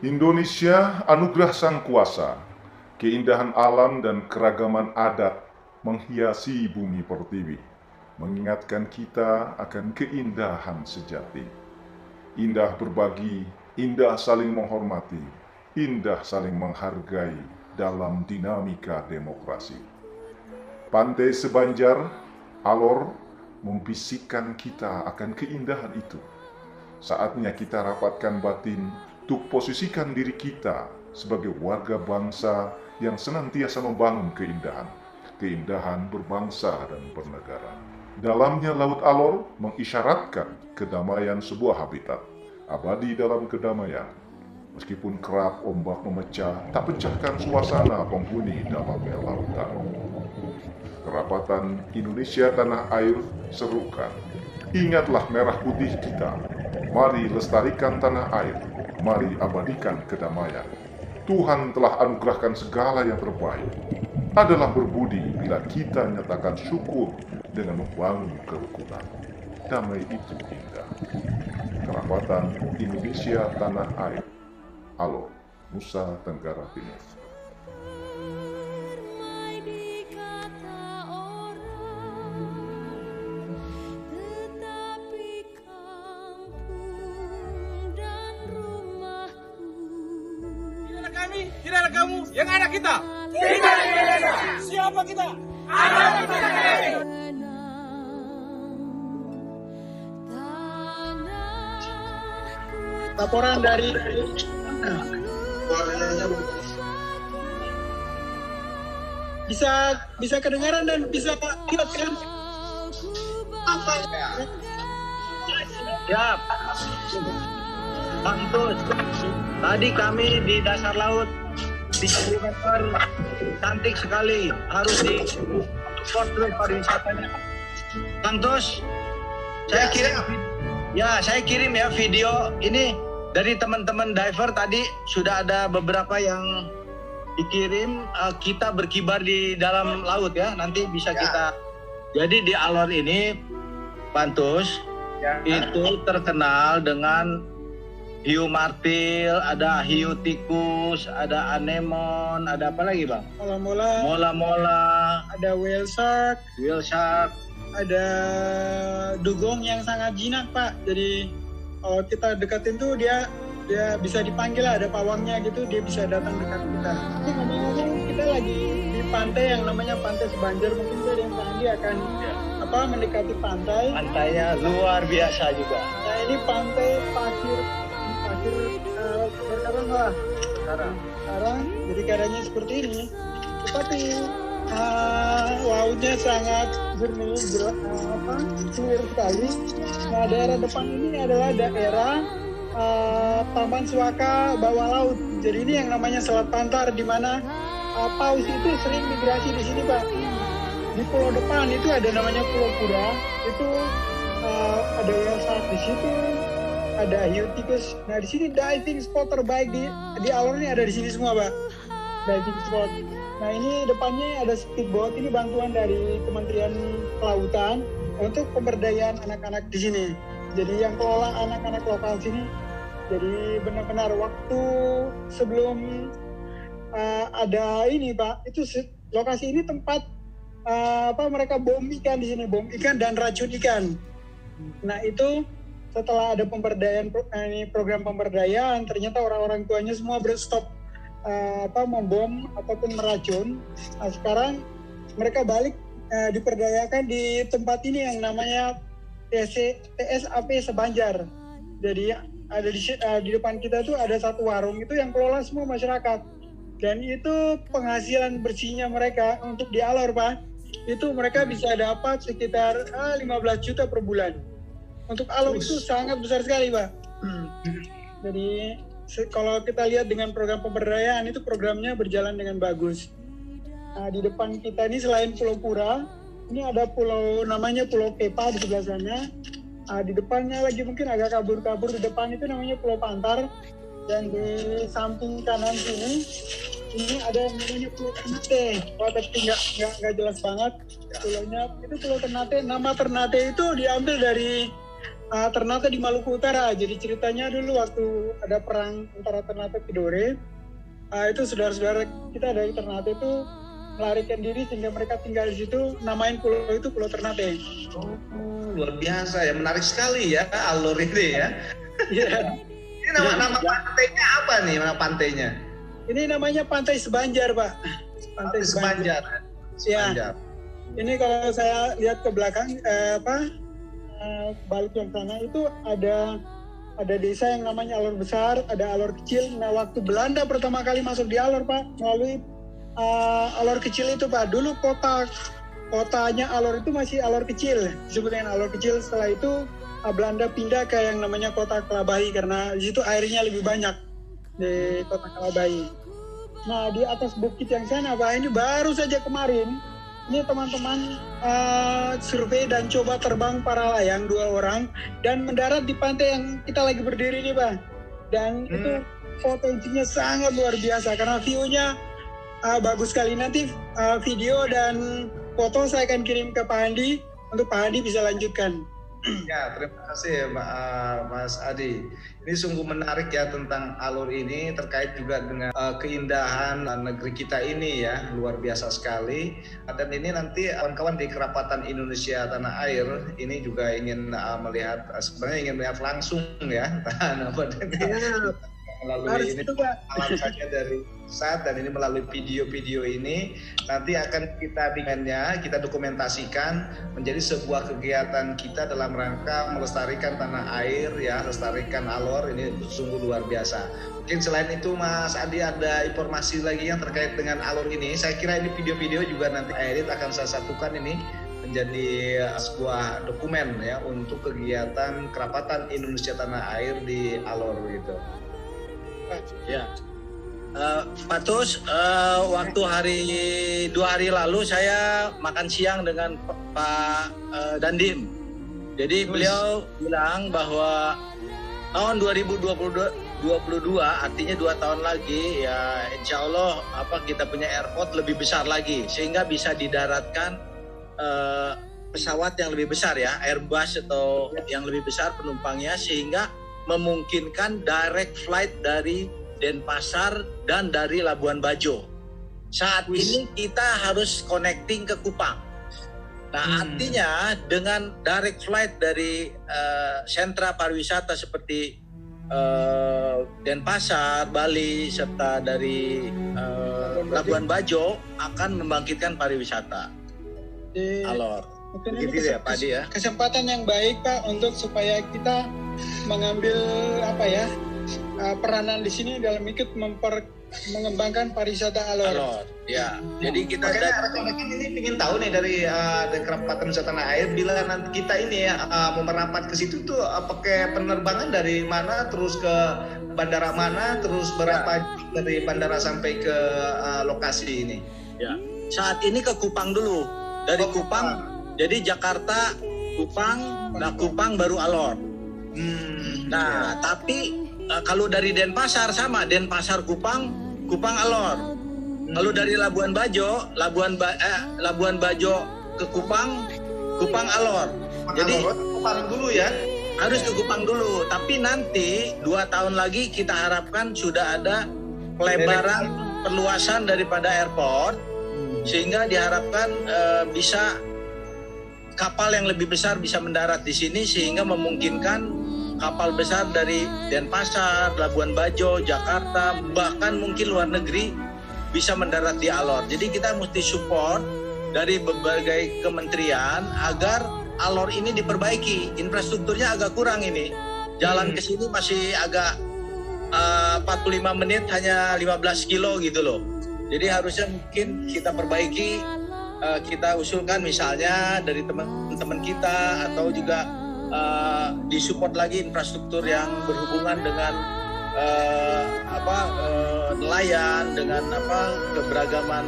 Indonesia anugerah Sang Kuasa, keindahan alam dan keragaman adat menghiasi bumi pertiwi, mengingatkan kita akan keindahan sejati. Indah berbagi, indah saling menghormati, indah saling menghargai dalam dinamika demokrasi. Pantai Sebanjar, Alor, membisikkan kita akan keindahan itu. Saatnya kita rapatkan batin untuk posisikan diri kita sebagai warga bangsa yang senantiasa membangun keindahan, keindahan berbangsa dan bernegara. Dalamnya Laut Alor mengisyaratkan kedamaian sebuah habitat, abadi dalam kedamaian. Meskipun kerap ombak memecah, tak pecahkan suasana penghuni dalamnya lautan. Kerapatan Indonesia tanah air serukan, ingatlah merah putih kita. Mari lestarikan tanah air, mari abadikan kedamaian. Tuhan telah anugerahkan segala yang terbaik. Adalah berbudi bila kita nyatakan syukur dengan membangun kerukunan. Damai itu indah. Kerapatan Indonesia tanah air, Alor, Nusa Tenggara Timur. Tidak ada kamu, yang ada kita. Kita Indonesia. Siapa kita? Anak kita kami. Laporan dari bisa kedengaran dan bisa lihat kan? Apa? Siap. Pantus. Tadi kami di dasar laut di kilometer cantik sekali, harus di support pariwisatanya. Pantus. Saya kirim ya video ini dari teman-teman diver tadi sudah ada beberapa yang dikirim. Kita berkibar di dalam laut ya, nanti bisa kita. Jadi di Alor ini Pantus itu terkenal dengan hiu martil, ada hiu tikus, ada anemon, ada apa lagi bang? Mola-mola, ada whale shark, ada dugong yang sangat jinak pak. Jadi kalau kita deketin tuh dia bisa dipanggil, ada pawangnya gitu, dia bisa datang dekat kita. Tapi ngomong-ngomong kita lagi di pantai yang namanya Pantai Sebanjar, mungkin ada yang tadi akan mendekati pantai. Pantainya luar biasa juga. Nah ini pantai pasir berkarang lah. Karang, jadi karangnya seperti ini. Tetapi lautnya sangat jernih, clear sekali. Nah daerah depan ini adalah daerah Taman Suaka Bawah Laut. Jadi ini yang namanya Selat Pantar, di mana paus itu sering migrasi di sini pak. Di pulau depan itu ada namanya Pulau Pura, itu ada whale shark di situ, ada hiu tikus. Nah di sini diving spot terbaik di Alor ini ada di sini semua pak, diving spot. Nah ini depannya ada speedboat, ini bantuan dari Kementerian Kelautan untuk pemberdayaan anak-anak di sini. Jadi yang kelola anak-anak lokal sini. Jadi benar-benar waktu sebelum ada ini pak, itu lokasi ini tempat mereka bom ikan di sini, bom ikan dan racun ikan. Nah itu setelah ada program pemberdayaan, ternyata orang-orang tuanya semua berstop membom ataupun meracun. Nah, sekarang mereka balik diperdayakan di tempat ini yang namanya TSAP Sebanjar. Jadi ada di depan kita tuh ada satu warung itu yang kelola semua masyarakat. Dan itu penghasilan bersihnya mereka untuk di Alor Pak. Itu mereka bisa dapat sekitar 15 juta per bulan. Untuk Alor itu sangat besar sekali Pak. Jadi kalau kita lihat dengan program pemberdayaan itu programnya berjalan dengan bagus. Nah, di depan kita ini selain Pulau Pura, ini ada pulau namanya Pulau Kepa di sebelah sana. Di depannya lagi mungkin agak kabur-kabur, di depan itu namanya Pulau Pantar. Dan di samping kanan sini ini ada yang namanya Pulau Ternate. Tapi nggak jelas banget pulaunya. Itu Pulau Ternate. Nama Ternate itu diambil dari Ternate di Maluku Utara. Jadi ceritanya dulu waktu ada perang antara Ternate Tidore, itu saudara-saudara kita dari Ternate itu melarikan diri sehingga mereka tinggal di situ, namain pulau itu Pulau Ternate. Oh, luar biasa ya, menarik sekali ya alur ini ya. Iya. Ini nama pantainya apa nih, nama pantainya? Ini namanya Pantai Sebanjar, Pak. Pantai Sebanjar. Ya. Ini kalau saya lihat ke belakang, balik yang sana itu ada desa yang namanya Alor Besar, ada Alor Kecil. Nah, waktu Belanda pertama kali masuk di Alor, Pak, melalui Alor Kecil itu, Pak. Dulu kotanya Alor itu masih Alor Kecil, disebut dengan Alor Kecil. Setelah itu Belanda pindah ke yang namanya Kota Kalabahi karena di situ airnya lebih banyak di Kota Kalabahi. Nah, di atas bukit yang sana, Pak, ini baru saja kemarin ini teman-teman survei dan coba terbang para layang 2 orang dan mendarat di pantai yang kita lagi berdiri nih, Pak. Dan itu potensinya sangat luar biasa karena view-nya bagus sekali. Nanti video dan foto saya akan kirim ke Pak Andi untuk Pak Andi bisa lanjutkan. Ya, terima kasih Mas Adi. Ini sungguh menarik ya tentang alur ini terkait juga dengan keindahan negeri kita ini ya, luar biasa sekali. Dan ini nanti kawan-kawan di Kerapatan Indonesia Tanah Air ini juga ingin melihat, sebenarnya ingin melihat langsung ya. Melalui ini alam saja dari saat dan ini melalui video-video ini nanti akan kita bikinnya, kita dokumentasikan menjadi sebuah kegiatan kita dalam rangka melestarikan tanah air ya, lestarikan alor. Ini sungguh luar biasa. Mungkin selain itu Mas Adi ada informasi lagi yang terkait dengan alor ini. Saya kira ini video-video juga nanti edit akan saya satukan ini menjadi sebuah dokumen ya untuk kegiatan Kerapatan Indonesia Tanah Air di alor gitu. Ya, Pak Tus, waktu 2 hari lalu saya makan siang dengan Pak Dandim. Jadi beliau bilang bahwa tahun 2022 artinya 2 tahun lagi ya, insya Allah kita punya airport lebih besar lagi sehingga bisa didaratkan pesawat yang lebih besar ya, Airbus atau yang lebih besar penumpangnya sehingga memungkinkan direct flight dari Denpasar dan dari Labuan Bajo. Saat ini kita harus connecting ke Kupang. Nah, artinya dengan direct flight dari sentra pariwisata seperti Denpasar, Bali, serta dari Labuan Bajo akan membangkitkan pariwisata. Alor. Begitu ya, Pak Adi ya. Kesempatan yang baik, Pak, untuk supaya kita mengambil peranan di sini dalam ikut mengembangkan pariwisata alor. Ya. Jadi kita rekan-rekan ini ingin tahu nih dari Kerapatan Indonesia Tanah Air bila nanti kita ini mau merapat ke situ tuh pakai penerbangan dari mana terus ke bandara mana terus berapa dari bandara sampai ke lokasi ini. Ya. Saat ini ke Kupang dulu. Dari Kupang. Jadi Jakarta, Kupang, Kupang baru Alor. Nah, tapi kalau dari Denpasar sama, Denpasar Kupang, Kupang Alor. Kalau dari Labuan Bajo, Labuan Bajo ke Kupang, Kupang Alor. Jadi Kupang dulu ya. Harus ke Kupang dulu. Tapi nanti 2 tahun lagi kita harapkan sudah ada pelebaran, perluasan daripada airport, sehingga diharapkan bisa kapal yang lebih besar bisa mendarat di sini sehingga memungkinkan kapal besar dari Denpasar, Labuan Bajo, Jakarta, bahkan mungkin luar negeri bisa mendarat di Alor. Jadi kita mesti support dari berbagai kementerian agar Alor ini diperbaiki. Infrastrukturnya agak kurang ini. Jalan ke sini masih agak 45 menit hanya 15 kilo gitu loh. Jadi harusnya mungkin kita perbaiki. Kita usulkan misalnya dari teman-teman kita atau juga disupport lagi infrastruktur yang berhubungan dengan nelayan, dengan keberagaman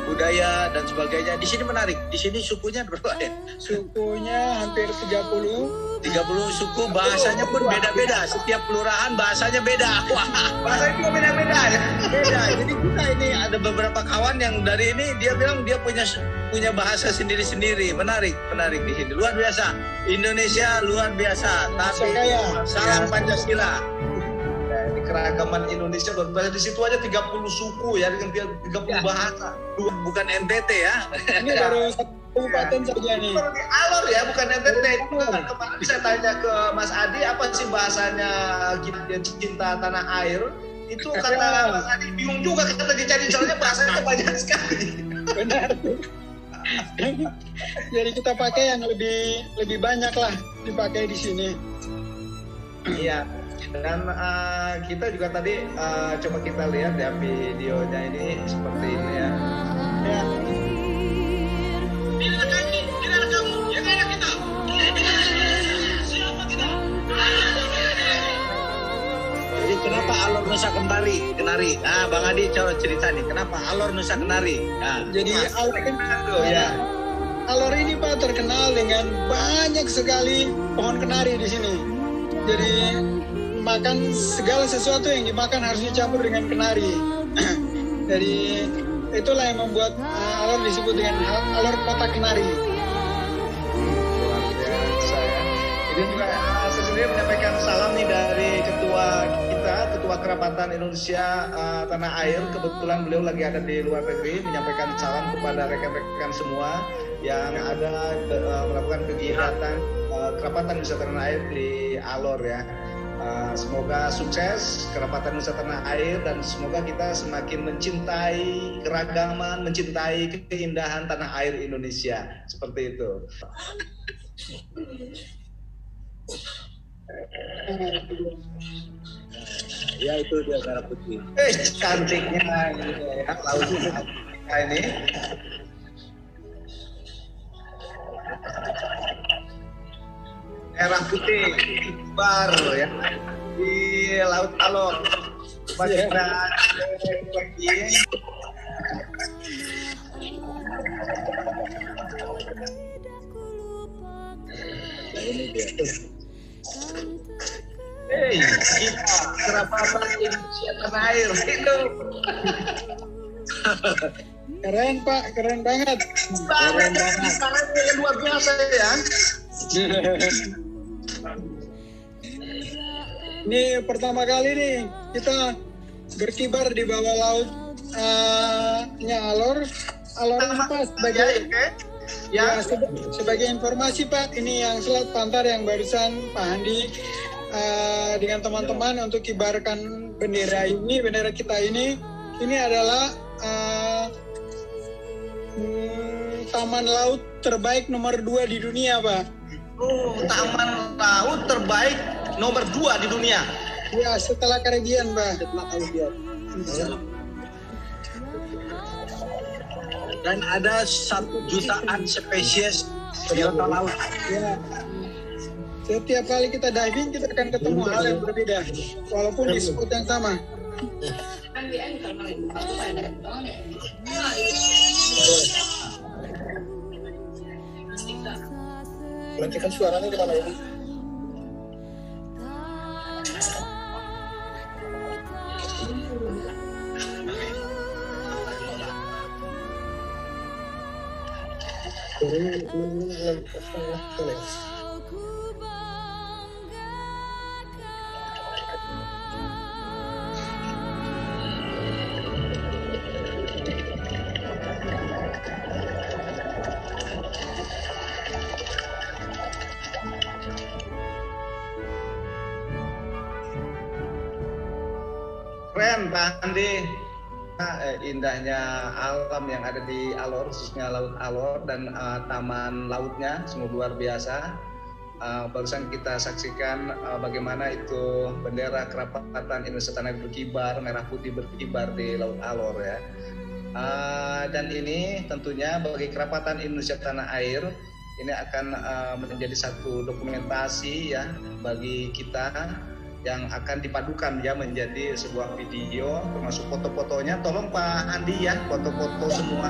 budaya dan sebagainya. Di sini menarik. Di sini sukunya berapa ya? Sukunya hampir 30. 30 suku, bahasanya pun beda-beda. Setiap kelurahan bahasanya beda. Wah, Bahasanya juga beda-beda ya. beda. Jadi kita ini ada beberapa kawan yang dari ini dia bilang dia punya bahasa sendiri-sendiri. Menarik di sini. Luar biasa. Indonesia luar biasa. Tapi Kaya. salam Pancasila. Ya, ini keragaman Indonesia luar biasa. Di situ aja 30 suku ya dengan 30 bahasa. Bukan NTT ya. Ini baru satu kabupaten saja nih. Baru di Alor ya, bukan NTT. Kemarin saya tanya ke Mas Adi, apa sih bahasanya kita cinta tanah air? Itu kata Mas Adi bingung juga, kata dicari soalnya bahasanya banyak sekali. Benar. Jadi kita pakai yang lebih banyak lah dipakai di sini. Iya. Dan kita juga tadi coba kita lihat ya videonya ini seperti ini ya. Ya. Tidak ada kami, tidak ada kamu, yang ada kita. Siapa kita? Jadi kenapa Alor Nusa Kenari? Bang Adi coba cerita nih, kenapa Alor Nusa Kenari? Jadi Ya. Alor ini Pak terkenal dengan banyak sekali pohon kenari di sini. Jadi makan segala sesuatu yang dimakan harus dicampur dengan kenari. Jadi itulah yang membuat Alor disebut dengan Alor Kota Kenari. Luar biasa ya. Ini juga saya sendiri menyampaikan salam nih dari Ketua Kerapatan Indonesia Tanah Air. Kebetulan beliau lagi ada di luar negeri, menyampaikan salam kepada rekan-rekan semua yang ada melakukan kegiatan Kerapatan Indonesia Tanah Air di Alor ya. Semoga sukses Kerapatan Nusa Tanah Air dan semoga kita semakin mencintai keragaman, mencintai keindahan tanah air Indonesia. Seperti itu. Ya itu dia merah putih. Cantiknya ini ya, laut kita ini. Merah putih bar ya di Laut Alor. Masih lagi. Ini dia. Kita Kerapatan Indonesia Tanah Air itu. Keren Pak, keren banget. Caranya luar biasa ya. Ini pertama kali nih kita berkibar di bawah laut Alor. Alor ini Pak sebagai Ya, sebagai informasi Pak, ini yang Selat Pantar yang barusan Pak Andi dengan teman-teman untuk kibarkan bendera ini, bendera kita ini adalah taman laut terbaik nomor 2 di dunia Pak. taman laut terbaik nomor 2 di dunia. Ya, setelah Caribbean Pak. Dan ada 1 jutaan spesies biota laut. Ya. Setiap kali kita diving kita akan ketemu hal yang berbeda, walaupun di spot yang sama. Matikan suaranya di mana ini? Keren Pak Andi. Indahnya alam yang ada di Alor, khususnya Laut Alor dan taman lautnya sungguh luar biasa. Barusan kita saksikan bagaimana itu bendera Kerapatan Indonesia Tanah Air berkibar, merah putih berkibar di Laut Alor ya. Dan ini tentunya bagi Kerapatan Indonesia Tanah Air ini akan menjadi satu dokumentasi ya bagi kita yang akan dipadukan ya menjadi sebuah video termasuk foto-fotonya. Tolong Pak Andi ya, foto-foto semua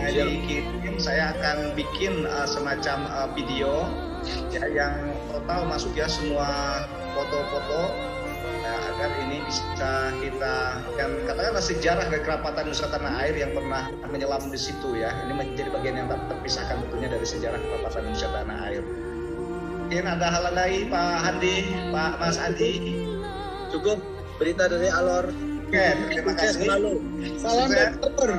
dikirim. Saya akan bikin semacam video ya yang total masuk ya semua foto-foto agar ini bisa kita yang katakanlah sejarah kekerapatan Nusa Tanah Air yang pernah menyelam di situ ya. Ini menjadi bagian yang tak terpisahkan tentunya dari sejarah kekerapatan Nusa Tanah Air. Mungkin ada hal lagi Pak Andi, Pak Mas Andi. Cukup berita dari Alor. Oke, terima kasih. Selalu. Salam dokter.